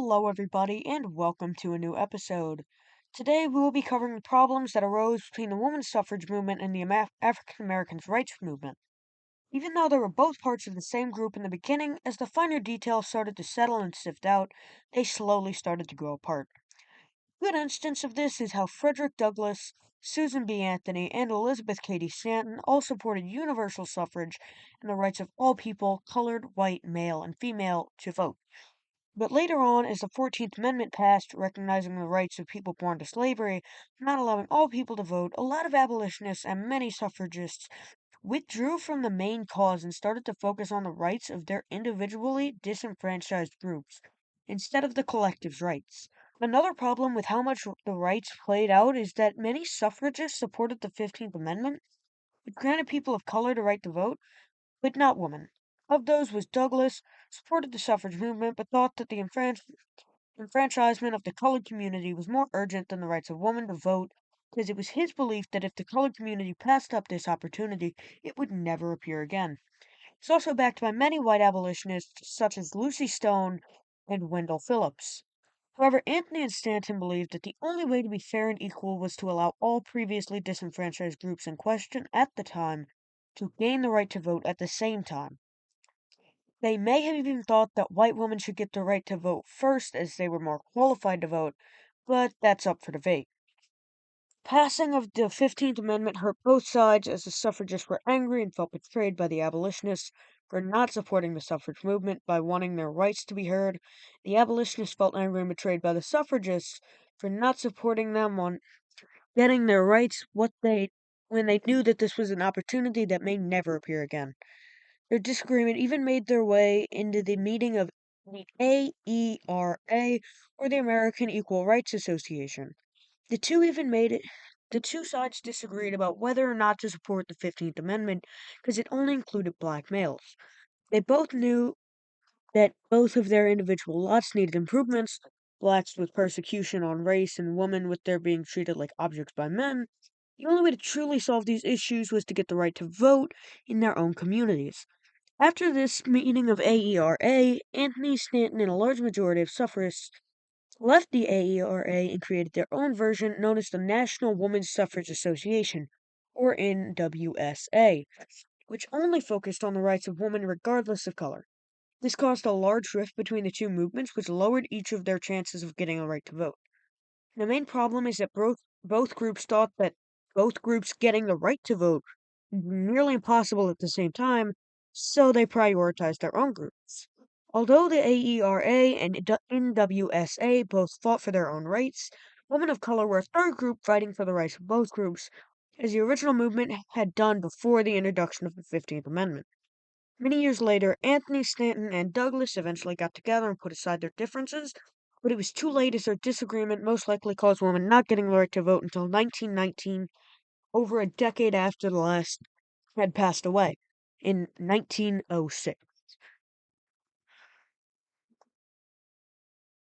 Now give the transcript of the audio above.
Hello, everybody, and welcome to a new episode. Today, we will be covering the problems that arose between the women's suffrage movement and the African Americans' rights movement. Even though they were both parts of the same group in the beginning, as the finer details started to settle and sift out, they slowly started to grow apart. A good instance of this is how Frederick Douglass, Susan B. Anthony, and Elizabeth Cady Stanton all supported universal suffrage and the rights of all people, colored, white, male, and female, to vote. But later on, as the 14th Amendment passed, recognizing the rights of people born to slavery, not allowing all people to vote, a lot of abolitionists and many suffragists withdrew from the main cause and started to focus on the rights of their individually disenfranchised groups instead of the collective's rights. Another problem with how much the rights played out is that many suffragists supported the 15th Amendment, which granted people of color the right to vote, but not women. Of those was Douglas, supported the suffrage movement, but thought that the enfranchisement of the colored community was more urgent than the rights of women to vote, because it was his belief that if the colored community passed up this opportunity, it would never appear again. It's also backed by many white abolitionists, such as Lucy Stone and Wendell Phillips. However, Anthony and Stanton believed that the only way to be fair and equal was to allow all previously disenfranchised groups in question at the time to gain the right to vote at the same time. They may have even thought that white women should get the right to vote first as they were more qualified to vote, but that's up for debate. Passing of the 15th Amendment hurt both sides as the suffragists were angry and felt betrayed by the abolitionists for not supporting the suffrage movement by wanting their rights to be heard. The abolitionists felt angry and betrayed by the suffragists for not supporting them on getting their rights when they knew that this was an opportunity that may never appear again. Their disagreement even made their way into the meeting of the AERA, or the American Equal Rights Association. The two even made it. The two sides disagreed about whether or not to support the 15th Amendment because it only included black males. They both knew that both of their individual lots needed improvements, blacks with persecution on race and women with their being treated like objects by men. The only way to truly solve these issues was to get the right to vote in their own communities. After this meeting of AERA, Anthony Stanton and a large majority of suffragists left the AERA and created their own version known as the National Women's Suffrage Association, or NWSA, which only focused on the rights of women regardless of color. This caused a large rift between the two movements, which lowered each of their chances of getting a right to vote. The main problem is that both groups thought that both groups getting the right to vote was nearly impossible at the same time, so they prioritized their own groups. Although the AERA and NWSA both fought for their own rights, women of color were a third group fighting for the rights of both groups, as the original movement had done before the introduction of the 15th Amendment. Many years later, Anthony Stanton and Douglas eventually got together and put aside their differences, but it was too late as their disagreement most likely caused women not getting the right to vote until 1919, over a decade after the last had passed away, in 1906.